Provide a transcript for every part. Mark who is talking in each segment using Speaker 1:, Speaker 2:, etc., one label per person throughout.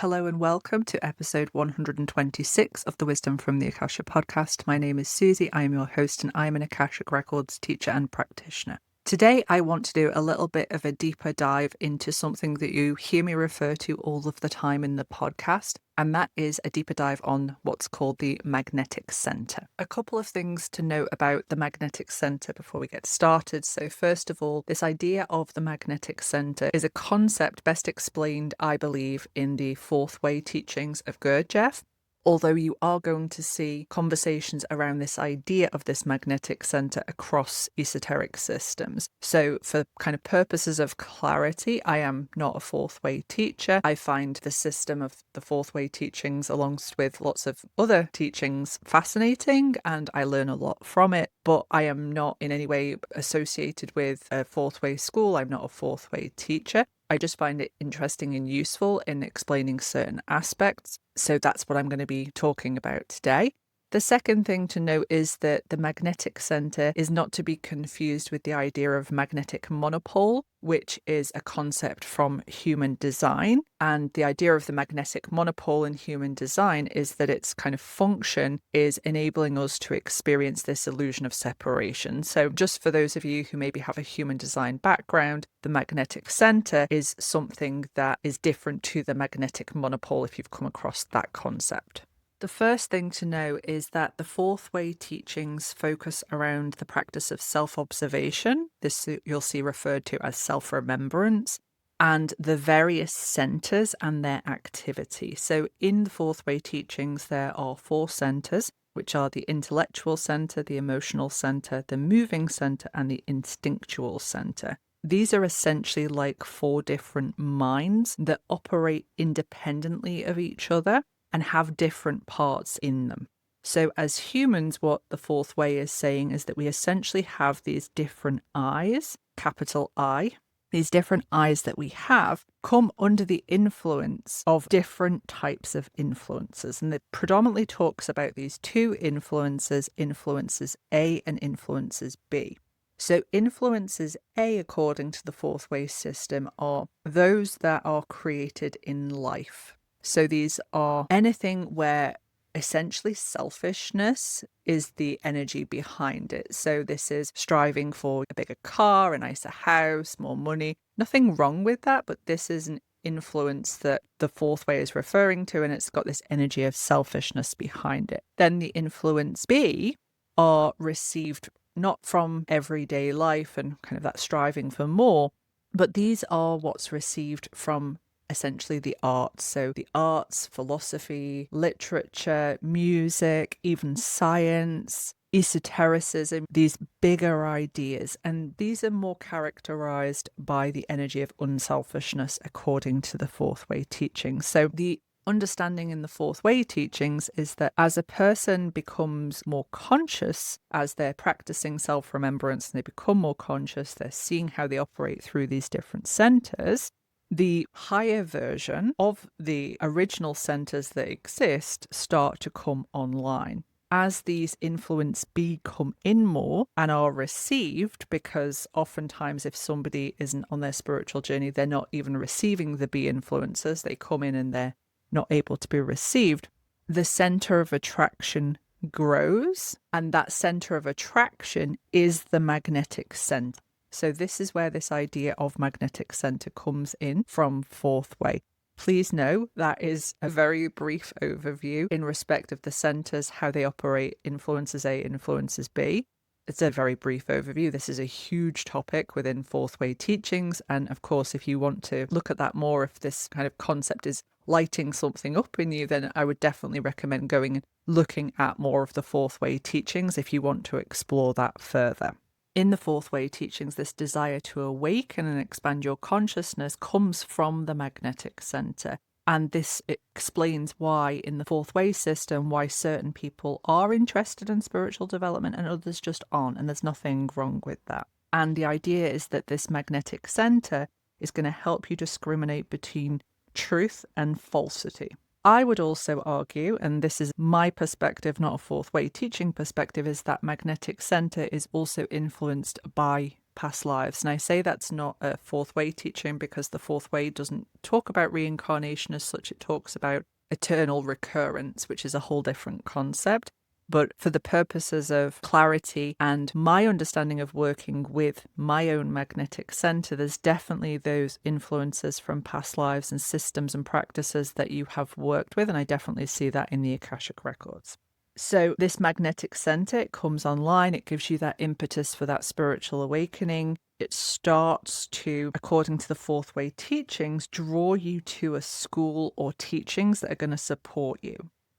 Speaker 1: Hello and welcome to episode 126 of the Wisdom from the Akasha podcast. My name is Suzie. I am your host and I am an Akashic Records teacher and practitioner. Today, I want to do a little bit of a deeper dive into something that you hear me refer to all of the time in the podcast, and that is a deeper dive on what's called the magnetic center. A couple of things to note about the magnetic center before we get started. So first of all, this idea of the magnetic center is a concept best explained, I believe, in the Fourth Way teachings of Gurdjieff. Although you are going to see conversations around this idea of this magnetic center across esoteric systems. So for kind of purposes of clarity, I am not a Fourth Way teacher. I find the system of the Fourth Way teachings, along with lots of other teachings, fascinating, and I learn a lot from it. But I am not in any way associated with a Fourth Way school. I'm not a Fourth Way teacher. I just find it interesting and useful in explaining certain aspects. So that's what I'm going to be talking about today. The second thing to note is that the magnetic center is not to be confused with the idea of magnetic monopole, which is a concept from human design. And the idea of the magnetic monopole in human design is that its kind of function is enabling us to experience this illusion of separation. So just for those of you who maybe have a human design background, the magnetic center is something that is different to the magnetic monopole if you've come across that concept. The first thing to know is that the Fourth Way teachings focus around the practice of self-observation. This you'll see referred to as self-remembrance, and the various centers and their activity. So in the Fourth Way teachings, there are 4 centers, which are the intellectual center, the emotional center, the moving center, and the instinctual center. These are essentially like 4 different minds that operate independently of each other and have different parts in them. So as humans, what the Fourth Way is saying is that we essentially have these different eyes, capital I. These different eyes that we have come under the influence of different types of influences. And it predominantly talks about these 2 influences, influences A and influences B. So influences A, according to the Fourth Way system, are those that are created in life. So these are anything where essentially selfishness is the energy behind it. So this is striving for a bigger car, a nicer house, more money. Nothing wrong with that, but this is an influence that the Fourth Way is referring to, and it's got this energy of selfishness behind it. Then the influence B are received not from everyday life and kind of that striving for more, but these are what's received from essentially the arts. So the arts, philosophy, literature, music, even science, esotericism, these bigger ideas. And these are more characterized by the energy of unselfishness according to the Fourth Way teaching. So the understanding in the Fourth Way teachings is that as a person becomes more conscious, as they're practicing self-remembrance and they become more conscious, they're seeing how they operate through these different centers, the higher version of the original centers that exist start to come online. As these influence B come in more and are received, because oftentimes if somebody isn't on their spiritual journey, they're not even receiving the B influences, they come in and they're not able to be received, the center of attraction grows, and that center of attraction is the magnetic center. So this is where this idea of magnetic center comes in from Fourth Way. Please know that is a very brief overview in respect of the centers, how they operate, influences A, influences B. It's a very brief overview. This is a huge topic within Fourth Way teachings. And of course, if you want to look at that more, if this kind of concept is lighting something up in you, then I would definitely recommend going and looking at more of the Fourth Way teachings if you want to explore that further. In the Fourth Way teachings, this desire to awaken and expand your consciousness comes from the magnetic center. And this explains why in the Fourth Way system, why certain people are interested in spiritual development and others just aren't. And there's nothing wrong with that. And the idea is that this magnetic center is going to help you discriminate between truth and falsity. I would also argue, and this is my perspective, not a Fourth Way teaching perspective, is that magnetic center is also influenced by past lives. And I say that's not a fourth way teaching because the fourth way doesn't talk about reincarnation as such. It talks about eternal recurrence, which is a whole different concept. But for the purposes of clarity and my understanding of working with my own magnetic center, there's definitely those influences from past lives and systems and practices that you have worked with. And I definitely see that in the Akashic Records. So this magnetic center, it comes online, it gives you that impetus for that spiritual awakening. It starts to, according to the fourth way teachings, draw you to a school or teachings that are going to support you.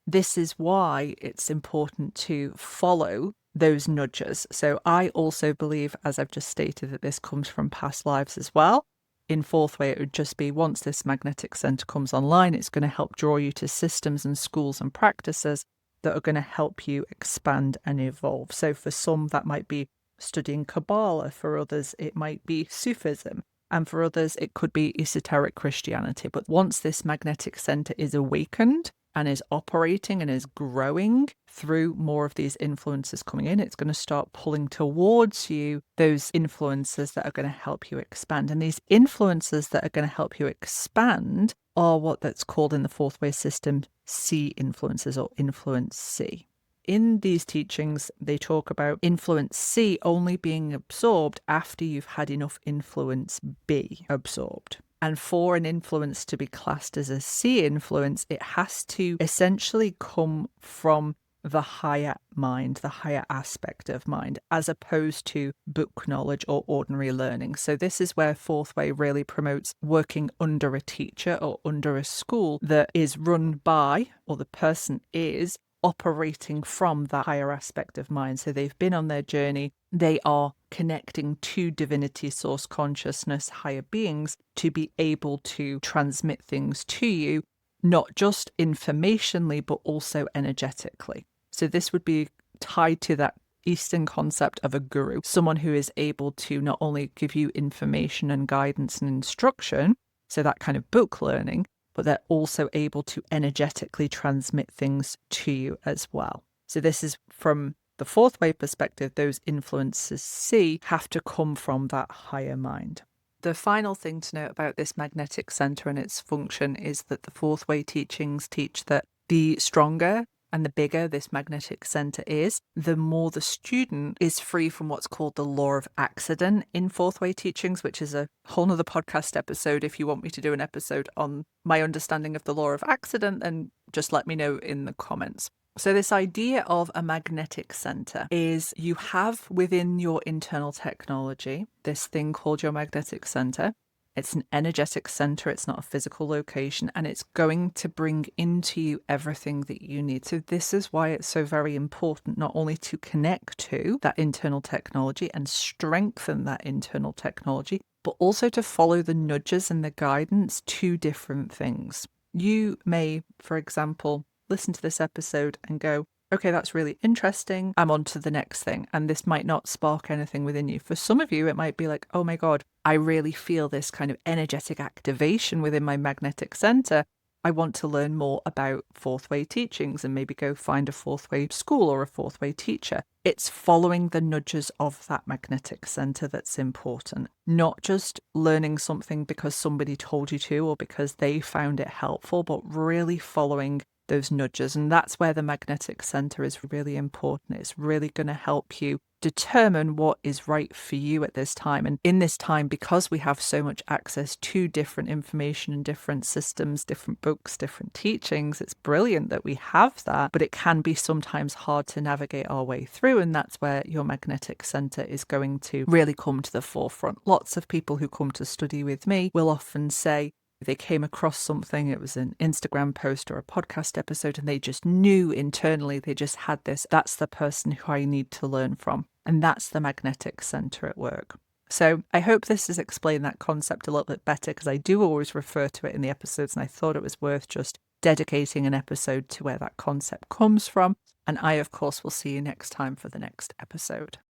Speaker 1: This is why it's important to follow those nudges. So I also believe, as I've just stated, that this comes from past lives as well. In fourth way, it would just be once this magnetic center comes online, it's going to help draw you to systems and schools and practices that are going to help you expand and evolve. So for some, that might be studying Kabbalah. For others, it might be Sufism. And for others, it could be esoteric Christianity. But once this magnetic center is awakened and is operating and is growing through more of these influences coming in, it's going to start pulling towards you those influences that are going to help you expand. And these influences that are going to help you expand are what that's called in the fourth way system C influences, or influence C. In these teachings, they talk about influence C only being absorbed after you've had enough influence B absorbed. And for an influence to be classed as a C influence, it has to essentially come from the higher mind, the higher aspect of mind, as opposed to book knowledge or ordinary learning. So this is where fourth way really promotes working under a teacher or under a school that is run by, or the person is operating from that higher aspect of mind. So they've been on their journey. They are connecting to divinity, source consciousness, higher beings to be able to transmit things to you, not just informationally, but also energetically. So this would be tied to that Eastern concept of a guru, someone who is able to not only give you information and guidance and instruction, so that kind of book learning, but they're also able to energetically transmit things to you as well. So this is from the fourth way perspective, those influences C have to come from that higher mind. The final thing to note about this magnetic center and its function is that the fourth way teachings teach that the stronger and the bigger this magnetic center is, the more the student is free from what's called the law of accident in fourth way teachings, which is a whole nother podcast episode. If you want me to do an episode on my understanding of the law of accident, then just let me know in the comments. So this idea of a magnetic center is you have within your internal technology this thing called your magnetic center. It's an energetic center. It's not a physical location, and it's going to bring into you everything that you need. So this is why it's so very important not only to connect to that internal technology and strengthen that internal technology, but also to follow the nudges and the guidance to different things. You may, for example, listen to this episode and go, okay, that's really interesting. I'm on to the next thing. And this might not spark anything within you. For some of you, it might be like, oh my God, I really feel this kind of energetic activation within my magnetic center. I want to learn more about fourth way teachings and maybe go find a fourth way school or a fourth way teacher. It's following the nudges of that magnetic center that's important, not just learning something because somebody told you to or because they found it helpful, but really following those nudges. And that's where the magnetic center is really important. It's really going to help you determine what is right for you at this time. And in this time, because we have so much access to different information and different systems, different books, different teachings, it's brilliant that we have that, but it can be sometimes hard to navigate our way through. And that's where your magnetic center is going to really come to the forefront. Lots of people who come to study with me will often say, they came across something, it was an Instagram post or a podcast episode, and they just knew internally, they just had this, that's the person who I need to learn from. And that's the magnetic center at work. So I hope this has explained that concept a little bit better, because I do always refer to it in the episodes, and I thought it was worth just dedicating an episode to where that concept comes from. And I, of course, will see you next time for the next episode.